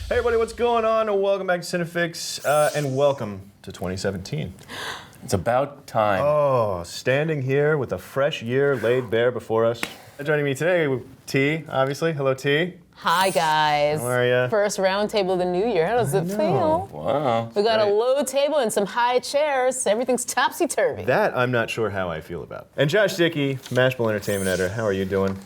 Hey everybody, what's going on? Welcome back to CineFix, and welcome to 2017. It's about time. Oh, standing here with a fresh year laid bare before us. Joining me today, T, obviously. Hello, T. Hi, guys. How are ya? First roundtable of the new year. How does it feel? Wow. We got Right. a low table and some high chairs. Everything's topsy-turvy. That I'm not sure how I feel about. And Josh Dickey, Mashable Entertainment Editor. How are you doing?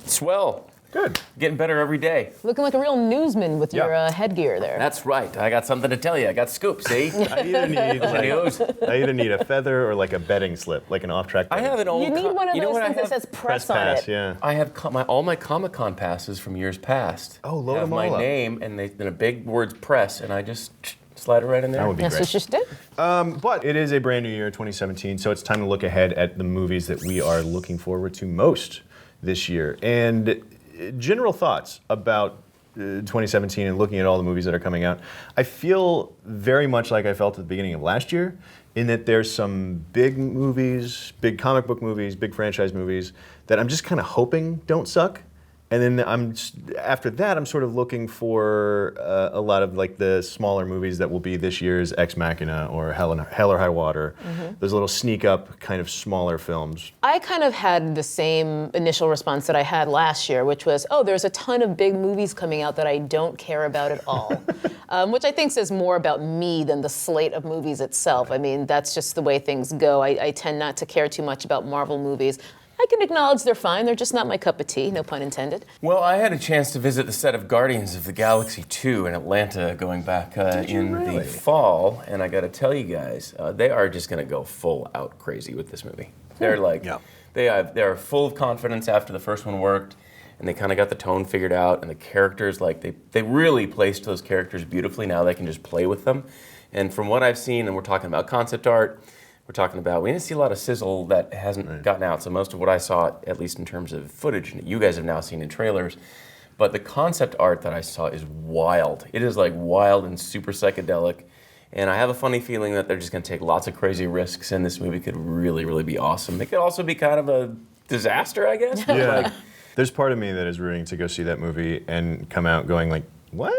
Swell. Good. Getting better every day. Looking like a real newsman with your Yeah. headgear there. That's right. I got something to tell you. I got scoop, see? I either need a feather or like a betting slip, like an off-track I betting have an old... You need one of you know those what I things that have? says press on pass, it. yeah. I have all my Comic-Con passes from years past. Oh, load have them all my up. name and in a big words press, and I just slide it right in there. That would be That's great. what you should do. But it is a brand new year, 2017, so it's time to look ahead at the movies that we are looking forward to most this year. And general thoughts about 2017 and looking at all the movies that are coming out. I feel very much like I felt at the beginning of last year, in that there's some big movies, big comic book movies, big franchise movies that I'm just kind of hoping don't suck. And then after that, I'm sort of looking for a lot of like the smaller movies that will be this year's Ex Machina or Hell or High Water. Those little sneak up kind of smaller films. I kind of had the same initial response that I had last year, which was, oh, there's a ton of big movies coming out that I don't care about at all. Which I think says more about me than the slate of movies itself. I mean, that's just the way things go. I tend not to care too much about Marvel movies. I can acknowledge they're fine. They're just not my cup of tea, no pun intended. Well, I had a chance to visit the set of Guardians of the Galaxy 2 in Atlanta going back in really? the fall, and I got to tell you guys, they are just going to go full out crazy with this movie. They're like, Yeah. they are full of confidence after the first one worked, and they kind of got the tone figured out, and the characters, like they really placed those characters beautifully. Now they can just play with them. And from what I've seen, and we're talking about concept art, we didn't see a lot of sizzle that hasn't gotten out. So most of what I saw, at least in terms of footage, and you guys have now seen in trailers, but the concept art that I saw is wild. It is like wild and super psychedelic. And I have a funny feeling that they're just going to take lots of crazy risks, and this movie could really, really be awesome. It could also be kind of a disaster, I guess. Yeah. There's part of me that is rooting to go see that movie and come out going like, what?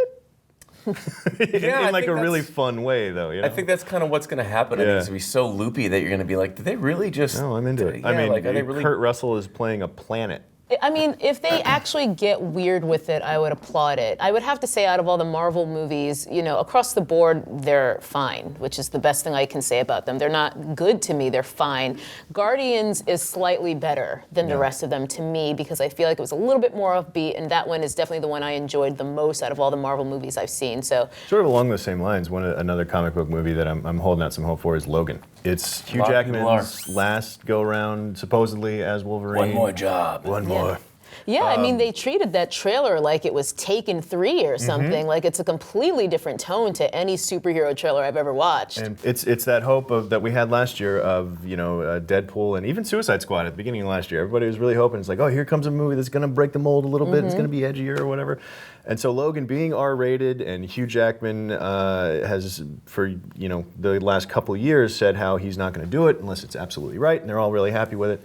Yeah, in like think a really that's- fun way, though. You know? I think that's kind of what's going to happen. I think Yeah. it's going to be so loopy that you're going to be like, did they really just... No, I'm into it. Yeah, I mean, like, are they really... Kurt Russell is playing a planet. I mean, if they actually get weird with it, I would applaud it. I would have to say out of all the Marvel movies, you know, across the board, they're fine, which is the best thing I can say about them. They're not good to me, they're fine. Guardians is slightly better than the rest of them to me because I feel like it was a little bit more upbeat, and that one is definitely the one I enjoyed the most out of all the Marvel movies I've seen. So Sort of along those same lines, another comic book movie that I'm holding out some hope for is Logan. It's Hugh lot of people Jackman's last go-round, supposedly, as Wolverine. One more job. One more. yeah, I mean, they treated that trailer like it was Taken 3 or something. Like it's a completely different tone to any superhero trailer I've ever watched. And it's that hope that we had last year of, you know, Deadpool and even Suicide Squad at the beginning of last year. Everybody was really hoping. It's like, oh, here comes a movie that's going to break the mold a little bit. It's going to be edgier or whatever. And so Logan being R-rated, and Hugh Jackman has, for, you know, the last couple of years said how he's not going to do it unless it's absolutely right, and they're all really happy with it.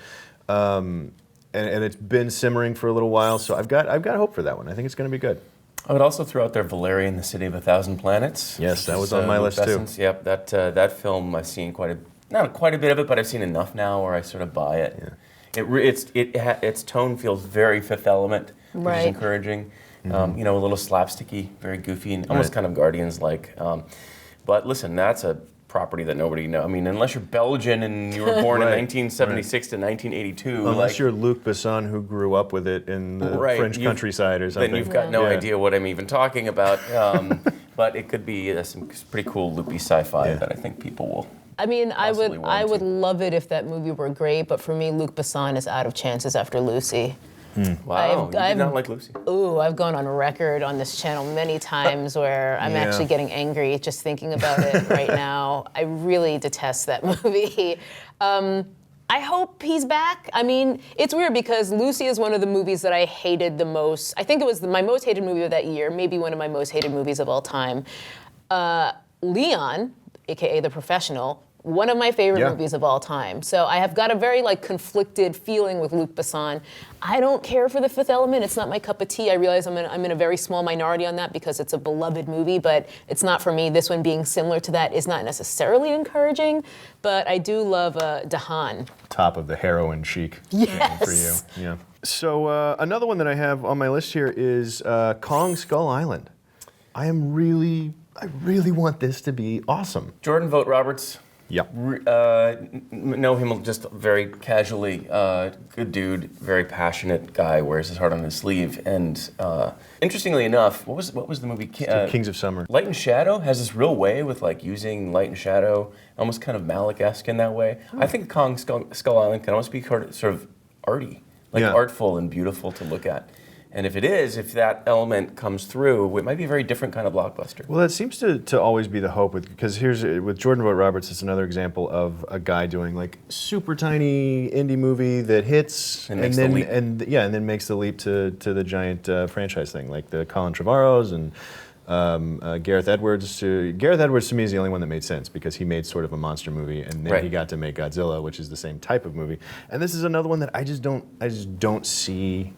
And it's been simmering for a little while, so I've got hope for that one. I think it's going to be good. I would also throw out there Valerian, the City of a Thousand Planets. Yes, that which was is, on my Luke list too. Besson's. Yep, that film I've seen not quite a bit of it, but I've seen enough now where I sort of buy it. Yeah. Its tone feels very Fifth Element, which Right. is encouraging. You know, a little slapsticky, very goofy, and almost Right. kind of Guardians-like. But listen, that's a property that nobody knows. I mean, unless you're Belgian and you were born in Right, 1976 to 1982. Unless you're Luc Besson, who grew up with it in the French countryside or something. Then you've got no Yeah. idea what I'm even talking about. But it could be some pretty cool loopy sci-fi that I think people will. I mean, I possibly would want to. love it if that movie were great, but for me, Luc Besson is out of chances after Lucy. Wow, you did I've- not like Lucy. Ooh, I've gone on record on this channel many times where I'm Yeah. actually getting angry just thinking about it right now. I really detest that movie. I hope he's back. I mean, it's weird because Lucy is one of the movies that I hated the most. I think it was my most hated movie of that year, maybe one of my most hated movies of all time. Leon, AKA The Professional, One of my favorite Yeah. movies of all time. So I have got a very like conflicted feeling with Luc Besson. I don't care for The Fifth Element. It's not my cup of tea. I realize I'm in a very small minority on that because it's a beloved movie, but it's not for me. This one being similar to that is not necessarily encouraging, but I do love Dahan. Top of the heroin chic Yes. for you. Yeah. So another one that I have on my list here is Kong Skull Island. I really want this to be awesome. Jordan Vogt Roberts. Yeah. Know him just very casually. Good dude, very passionate guy, wears his heart on his sleeve. And interestingly enough, what was the movie? Kings of Summer. Light and Shadow has this real way with like using light and shadow, almost kind of Malick-esque in that way. I think Kong Skull Island can almost be sort of arty, like Yeah. artful and beautiful to look at. And if that element comes through, it might be a very different kind of blockbuster. Well, that seems to always be the hope because with Jordan Vogt Roberts, it's another example of a guy doing like super tiny indie movie that hits And makes the leap. and then makes the leap to the giant franchise thing, like the Colin Trevorrows and Gareth Edwards. Gareth Edwards to me is the only one that made sense because he made sort of a monster movie and then Right. he got to make Godzilla, which is the same type of movie. And this is another one that I just don't see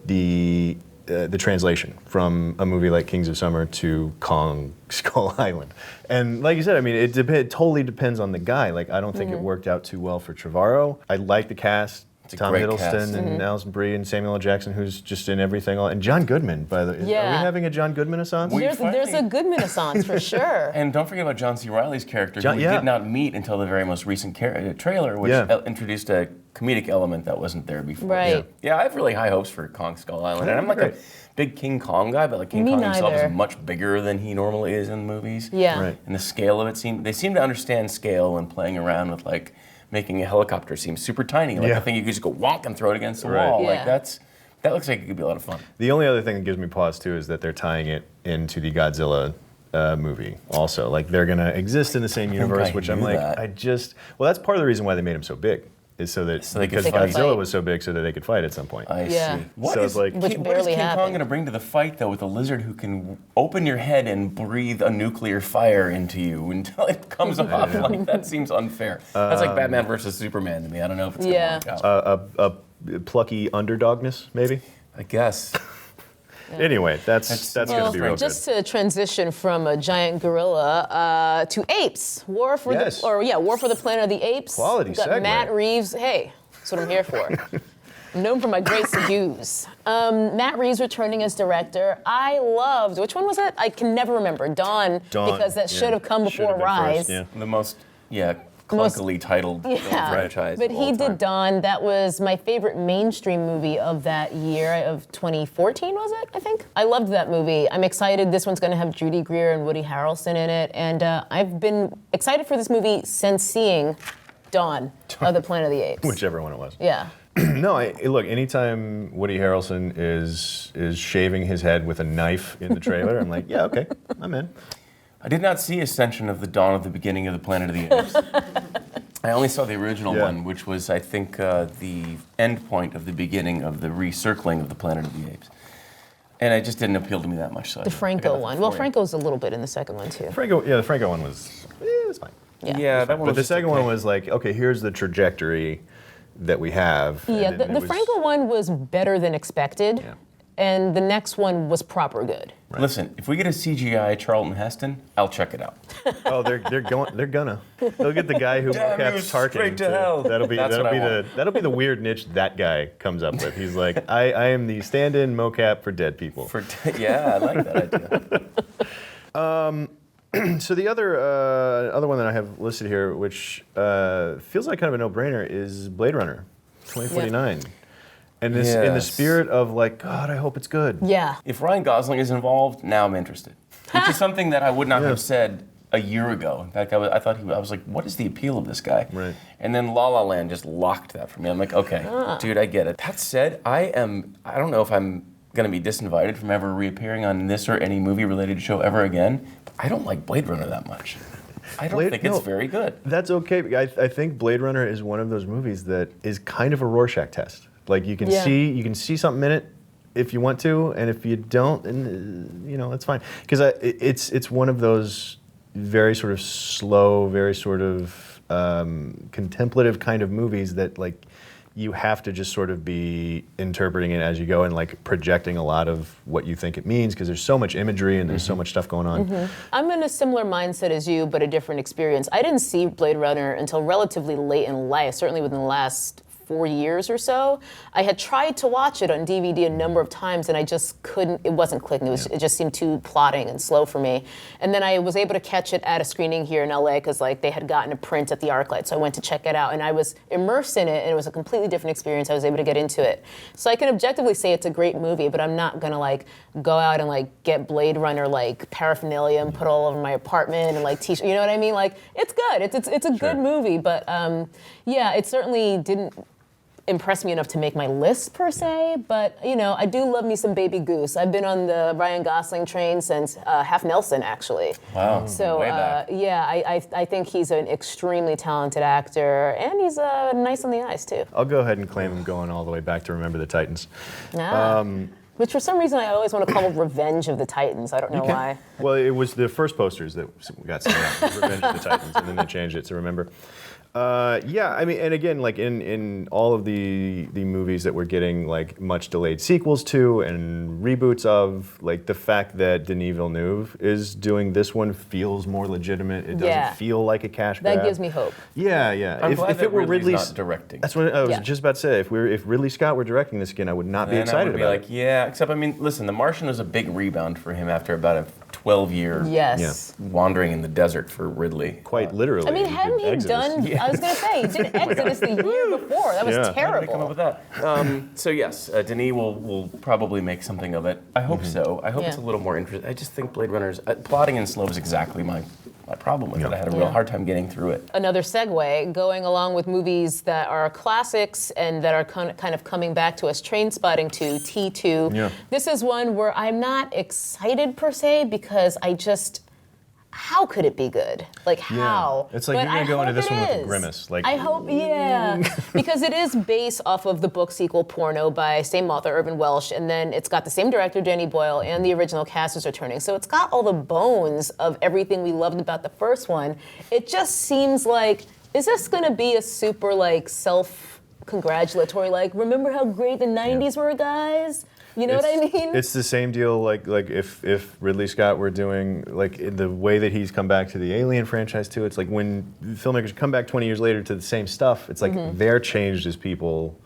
the translation from a movie like Kings of Summer to Kong Skull Island. And like you said, I mean, it totally depends on the guy. Like, I don't think it worked out too well for Trevorrow. I like the cast. a Tom great Hiddleston cast. and Alison Brie and Samuel L. Jackson, who's just in everything. And John Goodman, by the way. Are we Yeah. having a John Goodman-assance? There's a good Renaissance for sure. And don't forget about John C. Reilly's character, John- who we yeah. did not meet until the very most recent trailer, which Yeah. introduced a comedic element that wasn't there before. Right. Yeah, I have really high hopes for Kong Skull Island. And I'm like Great. a big King Kong guy, but like King Me Kong himself neither. is much bigger than he normally is in movies. Yeah. Right. And the scale of it they seem to understand scale when playing around with like making a helicopter seem super tiny. Like Yeah. I think you could just go wonk and throw it against the Right. wall. Yeah. Like that looks like it could be a lot of fun. The only other thing that gives me pause too is that they're tying it into the Godzilla movie also. Like they're gonna exist in the same universe, I which I'm knew like, that. well, that's part of the reason why they made him so big. Is so that So they could because fight. Godzilla was so big so that they could fight at some point. I Yeah. see. What So is, it's like- Which what is barely King Kong happened. going to bring to the fight, though, with a lizard who can open your head and breathe a nuclear fire into you until it comes off? Like that seems unfair. That's like Batman versus Superman to me. I don't know if it's going Yeah. to work out. A plucky underdogness, maybe. I guess. Anyway, that's Well, gonna be real good. Just to transition from a giant gorilla to Apes, War for Yes. War for the Planet of the Apes. Quality Got segue. Matt Reeves. Hey, that's what I'm here for. I'm known for my great segues. Matt Reeves returning as director. I loved, which one was it? I can never remember. Dawn, because that should have come Should before have been Rise. first, yeah. The most, Most- clunkily titled film Yeah, franchise. but of he all did time. Dawn. That was my favorite mainstream movie of that year, of 2014, was it? I think. I loved that movie. I'm excited. This one's going to have Judy Greer and Woody Harrelson in it, and I've been excited for this movie since seeing Dawn of the Planet of the Apes. Whichever one it was. Yeah. No, look. Anytime Woody Harrelson is shaving his head with a knife in the trailer, I'm like, yeah, okay, I'm in. I did not see Ascension of the Dawn of the Beginning of the Planet of the Apes. I only saw the original Yeah. one, which was, I think, the end point of the beginning of the recircling of the Planet of the Apes. And it just didn't appeal to me that much. So The Franco one. Well, Franco's a little bit in the second one, too. The Franco one was, it was fine. Yeah, that one But was the just second okay. one was like, okay, here's the trajectory that we have. and Yeah, then the it was- Franco one was better than expected, Yeah. and the next one was proper good. Listen, if we get a CGI Charlton Heston, I'll check it out. Oh, they're gonna. They'll get the guy who Damn you, mocaps Tarkin. straight to hell. That'll be That's what I that'll be the weird niche that guy comes up with. He's like, I am the stand-in mocap for dead people. Yeah, I like that idea. So the other one that I have listed here, which feels like kind of a no-brainer, is Blade Runner, 2049. And this in the Yes. spirit of like, God, I hope it's good. Yeah. If Ryan Gosling is involved, now I'm interested. Which is something that I would not Yeah. have said a year ago. In fact, I thought I was like, what is the appeal of this guy? Right. And then La La Land just locked that for me. I'm like, okay, dude, I get it. That said, I don't know if I'm going to be disinvited from ever reappearing on this or any movie-related show ever again. But I don't like Blade Runner that much. I don't think it's very good. That's okay. I think Blade Runner is one of those movies that is kind of a Rorschach test. Like you can see something in it if you want to, and if you don't, then that's fine. Because it's one of those very sort of slow, very sort of contemplative kind of movies that like you have to just sort of be interpreting it as you go and like projecting a lot of what you think it means because there's so much imagery and there's so much stuff going on. I'm in a similar mindset as you, but a different experience. I didn't see Blade Runner until relatively late in life, certainly within the last 4 years or so. I had tried to watch it on DVD a number of times and I just couldn't, it wasn't clicking. It just seemed too plodding and slow for me. And then I was able to catch it at a screening here in LA because like they had gotten a print at the ArcLight. So I went to check it out and I was immersed in it and it was a completely different experience. I was able to get into it. So I can objectively say it's a great movie, but I'm not gonna like go out and like get Blade Runner like paraphernalia and put all over my apartment and like t-shirt, you know what I mean? Like it's good, it's a good movie, but yeah, it certainly didn't impress me enough to make my list per se, but you know, I do love me some Baby Goose. I've been on the Ryan Gosling train since Half Nelson, actually. Wow. So way back. yeah, I think he's an extremely talented actor, and he's nice on the eyes too. I'll go ahead and claim him going all the way back to Remember the Titans. Which for some reason I always want to call him Revenge of the Titans. I don't know why. Well, it was the first posters that got sent out, Revenge of the Titans, and then they changed it to Remember. Yeah, I mean, and again, like in all of the movies that we're getting like much delayed sequels to and reboots of, like the fact that Denis Villeneuve is doing this one feels more legitimate. It doesn't feel like a cash grab. That gives me hope. Yeah, yeah. I'm glad if that it were Ridley's not directing. That's what I was Yeah. just about to say. If Ridley Scott were directing this again, I would not be Then excited I would be about like, yeah, except I mean, listen, The Martian was a big rebound for him after about a 12-year Yes. wandering in the desert for Ridley. Quite literally. I mean, hadn't he Exodus. done? I was gonna say he did Exodus the year before. That was Yeah. How did they terrible. come up with that? So yes, Denis will probably make something of it. I hope so. I hope it's a little more interesting. I just think Blade Runner's plotting and slow is exactly my problem with it. I had a real hard time getting through it. Another segue, going along with movies that are classics and that are kind of coming back to us, Trainspotting 2, T2. Yeah. This is one where I'm not excited per se because I just, how could it be good? Like how? It's like But you're gonna I go into hope this it one with a is. grimace. Like I hope, yeah, because it is based off of the book sequel Porno by same author Irvin Welsh, and then it's got the same director Danny Boyle, and the original cast is returning. So it's got all the bones of everything we loved about the first one. It just seems like, is this gonna be a super like self-congratulatory, like remember how great the '90s were, guys? You know what I mean? It's the same deal. Like if Ridley Scott were doing like in the way that he's come back to the Alien franchise too. It's like when filmmakers come back 20 years later to the same stuff. It's like they're changed as people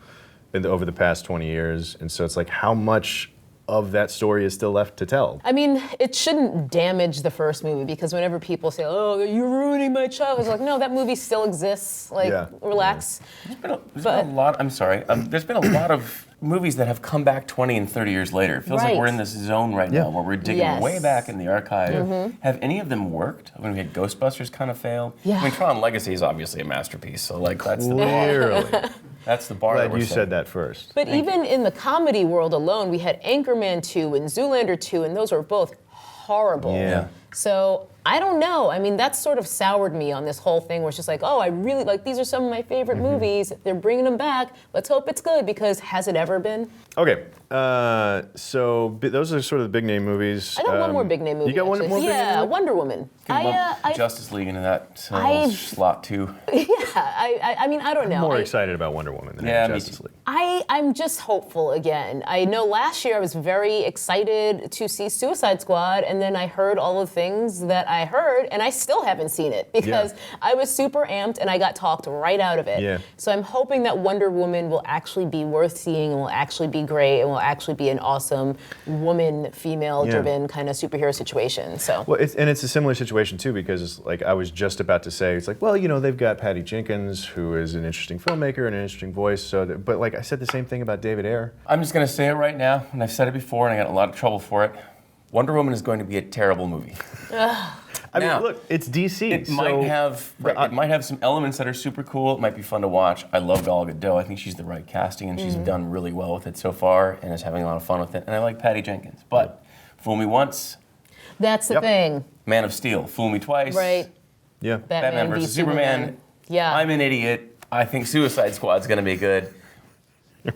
over the past 20 years, and so it's like how much of that story is still left to tell. I mean, it shouldn't damage the first movie because whenever people say, "Oh, you're ruining my childhood," it's like, no, that movie still exists. Like, relax. There's been a lot. I'm sorry. There's been a lot of movies that have come back 20 and 30 years later. It feels like we're in this zone right now where we're digging way back in the archive. Have any of them worked? I mean, we had Ghostbusters kind of failed. Yeah. I mean, Tron Legacy is obviously a masterpiece. So like that's the Clearly. that's the bar. Glad you said that first. But even in the comedy world alone, we had Anchorman 2 and Zoolander 2, and those were both horrible. Yeah. So I don't know. I mean, that sort of soured me on this whole thing where it's just like, oh, I really, like, these are some of my favorite movies. They're bringing them back. Let's hope it's good because has it ever been? Okay, so those are sort of the big name movies. I got one more big name movie. You got one actually. more big name Yeah, movie? Wonder Woman. Justice League into that I've- slot too. I mean, I don't know. More excited about Wonder Woman than Yeah, me Justice too. League. I'm just hopeful again. I know last year I was very excited to see Suicide Squad, and then I heard all the things that I heard, and I still haven't seen it because I was super amped and I got talked right out of it. Yeah. So I'm hoping that Wonder Woman will actually be worth seeing and will actually be great and will actually be an awesome woman, female-driven kind of superhero situation. So. Well, it's a similar situation too because like I was just about to say, it's like, well, you know, they've got Patty Jenkins, who is an interesting filmmaker and an interesting voice. So, but like I said the same thing about David Ayer. I'm just gonna say it right now, and I've said it before, and I got in a lot of trouble for it. Wonder Woman is going to be a terrible movie. I Now, mean, look, it's DC. It might have it might have some elements that are super cool. It might be fun to watch. I love Gal Gadot. I think she's the right casting, and she's done really well with it so far, and is having a lot of fun with it. And I like Patty Jenkins. But fool me once, That's the thing. Man of Steel. Fool me twice. Right. Yeah. Batman v versus Superman. Yeah. I'm an idiot. I think Suicide Squad's going to be good.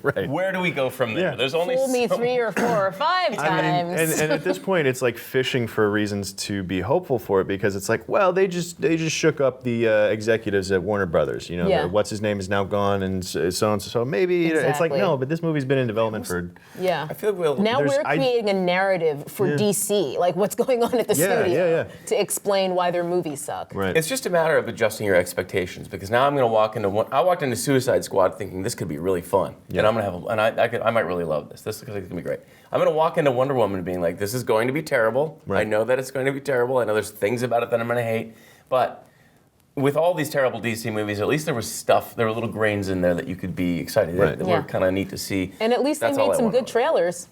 Right. Where do we go from there? Yeah. There's only Fool me so 3 or 4 or 5 times. And at this point, it's like fishing for reasons to be hopeful for it because it's like, well, they just shook up the executives at Warner Brothers. You know, Yeah. what's his name is now gone, and so on. So maybe it's like Exactly. no, but this movie's been in development for. Yeah. I feel like Now There's- we're creating a narrative for DC, like what's going on at the studio, to explain why their movies suck. Right. it's just a matter of adjusting your expectations because now I'm going to walk into one. I walked into Suicide Squad thinking this could be really fun, and I'm going to have, I might really love this. This looks like it's going to be great. I'm going to walk into Wonder Woman being like, this is going to be terrible. Right. I know that it's going to be terrible. I know there's things about it that I'm going to hate, but with all these terrible DC movies, at least there was stuff. There were little grains in there that you could be excited. Right. That Yeah. were kind of neat to see. And at least That's they all made I some want. good trailers.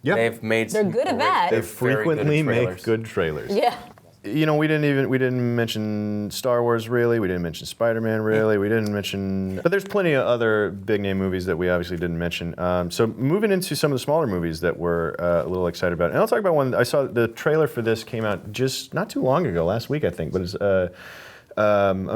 Yep. They've made. They're some good at great- that. they're They very good at frequently make trailers. good trailers. Yeah. You know, we didn't mention Star Wars really. We didn't mention Spider-Man really. We didn't mention, but there's plenty of other big name movies that we obviously didn't mention. So moving into some of the smaller movies that we're a little excited about, and I'll talk about one. I saw the trailer for this came out just not too long ago, last week I think, but it's a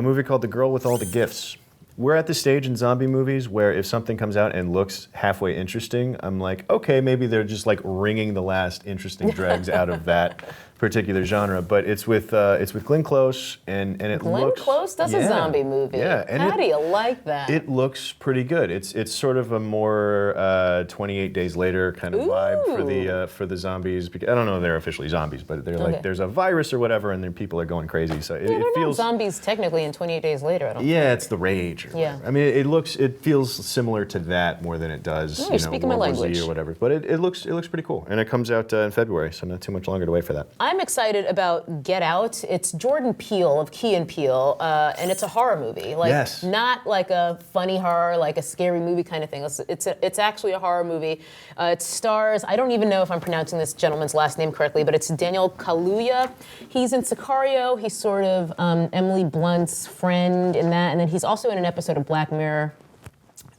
movie called The Girl with All the Gifts. We're at the stage in zombie movies where if something comes out and looks halfway interesting, I'm like, okay, maybe they're just like wringing the last interesting dregs out of that particular genre. But it's with Glenn Close, and it Glenn looks Close does a zombie movie. Yeah, and How do you like that? it looks pretty good. It's sort of a more 28 Days Later kind of vibe for the zombies. Because I don't know if they're officially zombies, but they're like there's a virus or whatever, and then people are going crazy. So it they're not feels zombies technically in 28 Days Later, I don't think. it's the rage. Or Yeah. whatever. I mean, it feels similar to that more than it does you're speaking my World War Z language. or whatever. But it looks pretty cool, and it comes out in February, so not too much longer to wait for that. I'm excited about Get Out. It's Jordan Peele of Key and Peele, and it's a horror movie. Like, Yes. not like a funny horror, like a scary movie kind of thing. It's actually a horror movie. It stars, I don't even know if I'm pronouncing this gentleman's last name correctly, but it's Daniel Kaluuya. He's in Sicario. He's sort of Emily Blunt's friend in that, and then he's also in an episode of Black Mirror.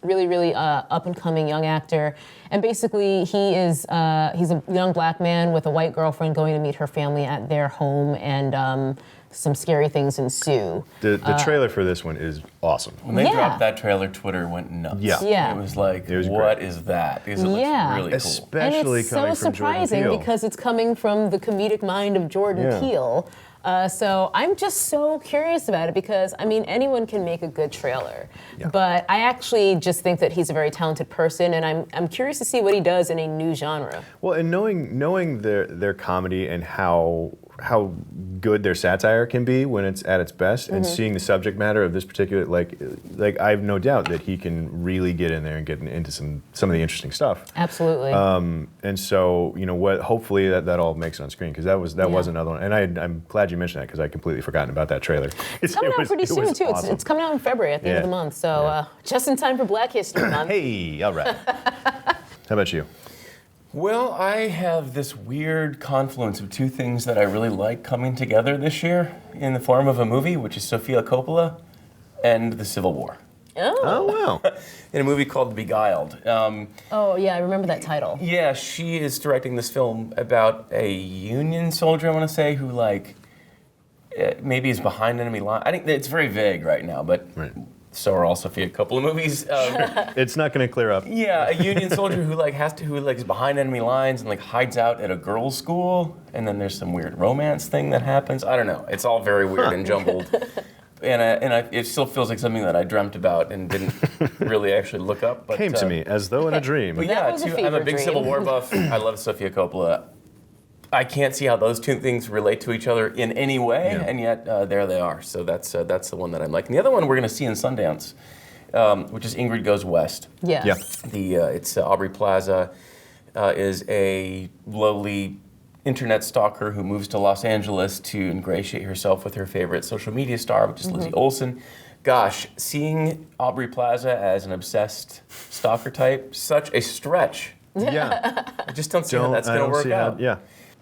Really up-and-coming young actor. And basically, he's a young black man with a white girlfriend going to meet her family at their home, and some scary things ensue. The trailer for this one is awesome. When they Yeah. dropped that trailer, Twitter went nuts. Yeah. Yeah. It was like, It was what great. is that? Because it looks Yeah. really cool. Especially And it's coming so from Jordan surprising Peele. because it's coming from the comedic mind of Jordan Yeah. Peele. So I'm just so curious about it because, I mean, anyone can make a good trailer. Yeah. But I actually just think that he's a very talented person, and I'm curious to see what he does in a new genre. Well, and knowing their comedy and how good their satire can be when it's at its best, and seeing the subject matter of this particular like I have no doubt that he can really get in there and get into some of the interesting stuff. Absolutely. And so hopefully that all makes it on screen because that was another one. And I'm glad you mentioned that because I completely forgotten about that trailer. It's coming out pretty soon, too. Awesome. It's coming out in February at the end of the month. So just in time for Black History Month. Hey, all right. How about you? Well, I have this weird confluence of two things that I really like coming together this year in the form of a movie, which is Sofia Coppola and the Civil War. Oh, wow. In a movie called Beguiled. Oh, yeah, I remember that title. Yeah, she is directing this film about a Union soldier, I want to say, who maybe is behind enemy line. I think it's very vague right now, but Right. so are all Sofia Coppola movies. It's not going to clear up. Yeah, a Union soldier who is behind enemy lines and hides out at a girls' school, and then there's some weird romance thing that happens. I don't know. It's all very weird and jumbled, it still feels like something that I dreamt about and didn't really actually look up. But Came to me as though in a dream. But That yeah, was a I'm a fever big dream. Civil War buff. I love Sofia Coppola. I can't see how those two things relate to each other in any way, Yeah. and yet there they are. So that's the one that I'm liking. The other one we're going to see in Sundance, which is Ingrid Goes West. Yeah. Yeah. It's Aubrey Plaza is a lowly internet stalker who moves to Los Angeles to ingratiate herself with her favorite social media star, which is Lizzie Olsen. Gosh, seeing Aubrey Plaza as an obsessed stalker type, such a stretch. Yeah. I just don't see how that's going to work out. Yeah.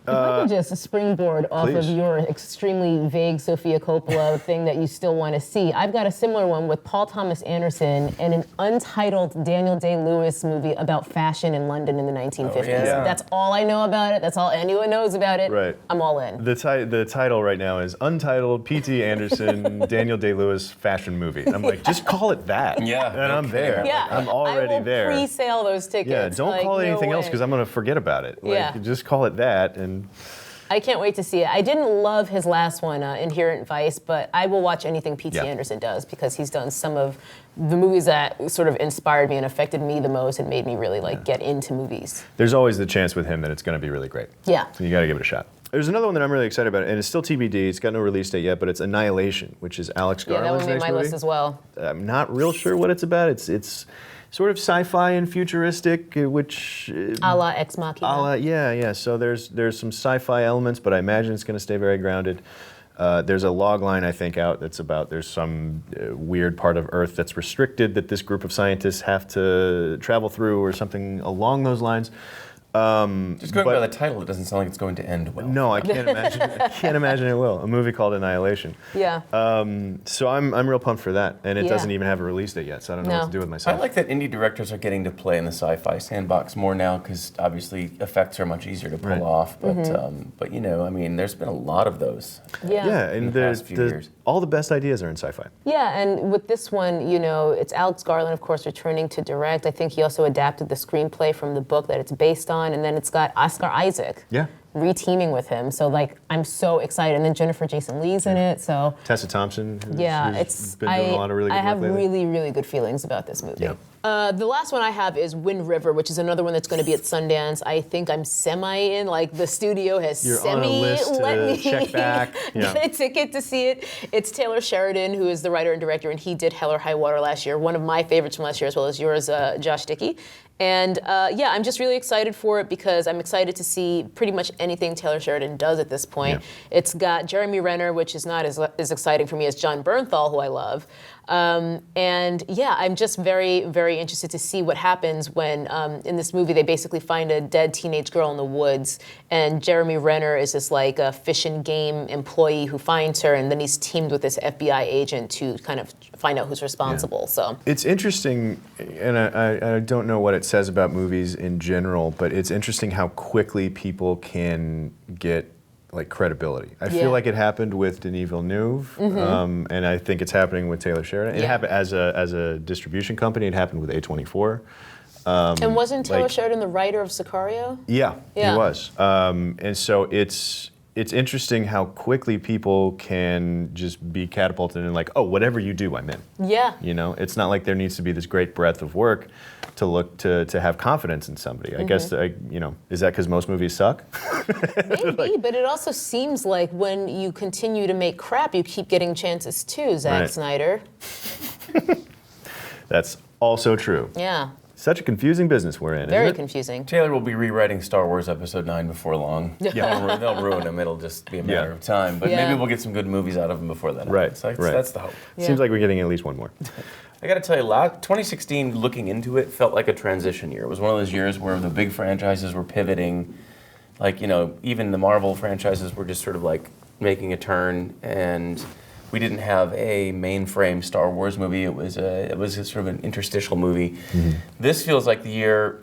If I could just springboard off please. of your extremely vague Sofia Coppola thing that you still want to see, I've got a similar one with Paul Thomas Anderson and an untitled Daniel Day-Lewis movie about fashion in London in the 1950s. Oh, yeah. That's all I know about it. That's all anyone knows about it. Right. I'm all in. The title right now is Untitled P.T. Anderson Daniel Day-Lewis fashion movie. I'm like, just call it that. Yeah, And I'm okay. there. Yeah, Like, I'm already I will there. pre-sale those tickets. Yeah, don't Like, call it no anything else way. because I'm going to forget about it. Like, Yeah. just call it that. And I can't wait to see it. I didn't love his last one, Inherent Vice, but I will watch anything P.T. Yeah. Anderson does because he's done some of the movies that sort of inspired me and affected me the most and made me really get into movies. there's always the chance with him that it's going to be really great. Yeah. So you got to give it a shot. There's another one that I'm really excited about, and it's still TBD. It's got no release date yet, but it's Annihilation, which is Alex Yeah, that Garland's would be next my movie. list as well. I'm not real sure what it's about. It's sort of sci-fi and futuristic, which A la Ex Machina. yeah. So there's some sci-fi elements, but I imagine it's going to stay very grounded. There's a log line I think out that's about there's some weird part of Earth that's restricted that this group of scientists have to travel through, or something along those lines. Just going by the title, it doesn't sound like it's going to end well. No, I can't imagine. I can't imagine it will. A movie called Annihilation. Yeah. So I'm real pumped for that, and it Yeah. doesn't even have a release date yet, so I don't know No. what to do with I myself. like that indie directors are getting to play in the sci-fi sandbox more now because obviously effects are much easier to pull Right. off. But you know, I mean, there's been a lot of those. Yeah. Yeah, and the past few years. all the best ideas are in sci-fi. Yeah, and with this one, it's Alex Garland, of course, returning to direct. I think he also adapted the screenplay from the book that it's based on, and then it's got Oscar Isaac Yeah. re-teaming with him. So, I'm so excited. And then Jennifer Jason Leigh's in it, so... Tessa Thompson, who's Yeah, been doing a lot of really good I have work lately. really, really good feelings about this movie. Yeah. The last one I have is Wind River, which is another one that's going to be at Sundance. I think I'm semi in. The studio has You're on a list to let me check back. Yeah. get a ticket to see it. It's Taylor Sheridan, who is the writer and director, and he did Hell or High Water last year. One of my favorites from last year, as well as yours, Josh Dickey. And I'm just really excited for it because I'm excited to see pretty much anything Taylor Sheridan does at this point. Yeah. It's got Jeremy Renner, which is not as exciting for me as John Bernthal, who I love. I'm just very, very interested to see what happens when, in this movie, they basically find a dead teenage girl in the woods, and Jeremy Renner is this a fish and game employee who finds her, and then he's teamed with this FBI agent to kind of find out who's responsible. Yeah. So It's interesting, and I don't know what it says about movies in general, but it's interesting how quickly people can get credibility. I feel like it happened with Denis Villeneuve, and I think it's happening with Taylor Sheridan. It happened as a distribution company. It happened with A24. and wasn't Taylor Sheridan the writer of Sicario? Yeah, Yeah. he was. And so it's interesting how quickly people can just be catapulted and whatever you do, I'm in. Yeah. It's not like there needs to be this great breadth of work to look to have confidence in somebody. I guess is that because most movies suck? Maybe, but it also seems like when you continue to make crap, you keep getting chances too, Zack Right. Snyder. That's also true. Yeah. Such a confusing business we're in. Very isn't it? confusing. Taylor will be rewriting Star Wars Episode 9 before long. Yeah. They'll ruin him. It'll just be a matter Yeah. of time. But Yeah. maybe we'll get some good movies out of him before that. Right, happens. So right. That's the hope. Yeah. Seems like we're getting at least one more. I got to tell you, 2016, looking into it, felt like a transition year. It was one of those years where the big franchises were pivoting. Even the Marvel franchises were just sort of making a turn, and we didn't have a mainframe Star Wars movie. It was a sort of an interstitial movie. This feels like the year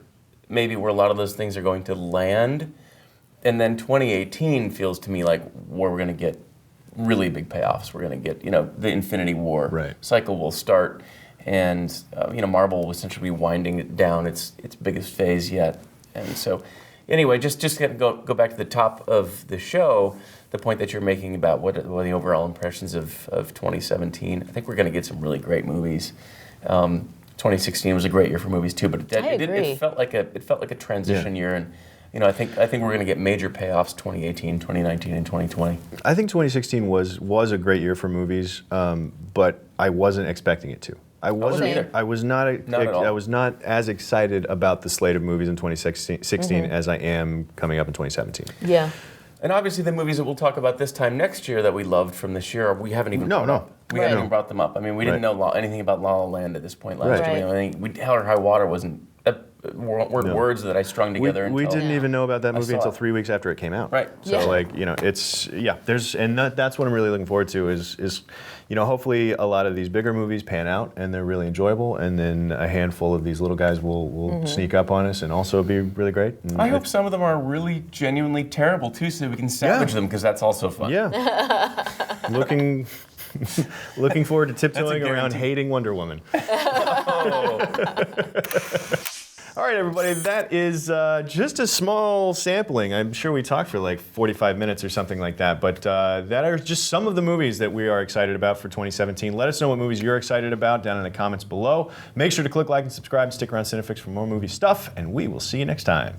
maybe where a lot of those things are going to land, and then 2018 feels to me like where we're going to get really big payoffs. We're going to get the Infinity War cycle will start, and Marvel will essentially be winding down its biggest phase yet, and so. Anyway, just to go back to the top of the show, the point that you're making about what are the overall impressions of 2017. I think we're going to get some really great movies. 2016 was a great year for movies too, but it felt like a transition year, and I think we're going to get major payoffs 2018, 2019, and 2020. I think 2016 was a great year for movies, but I wasn't expecting it to. I wasn't either. I was not. Not at all. I was not as excited about the slate of movies in 2016 as I am coming up in 2017. Yeah. And obviously, the movies that we'll talk about this time next year that we loved from this year, we haven't even brought up. We haven't even brought them up. I mean, we didn't know anything about La La Land at this point last year. Hell or High Water wasn't weren't words that I strung together. We didn't even know about that movie saw until it. 3 weeks after it came out. Right. So Yeah. like, you know, it's that's what I'm really looking forward to is you know, hopefully a lot of these bigger movies pan out and they're really enjoyable, and then a handful of these little guys will sneak up on us and also be really great. And I hope some of them are really genuinely terrible too, so we can savage them, because that's also fun. Yeah. looking forward to tiptoeing around guarantee. hating Wonder Woman. All right, everybody, that is just a small sampling. I'm sure we talked for like 45 minutes or something like that, but that are just some of the movies that we are excited about for 2017. Let us know what movies you're excited about down in the comments below. Make sure to click like and subscribe and stick around CineFix for more movie stuff, and we will see you next time.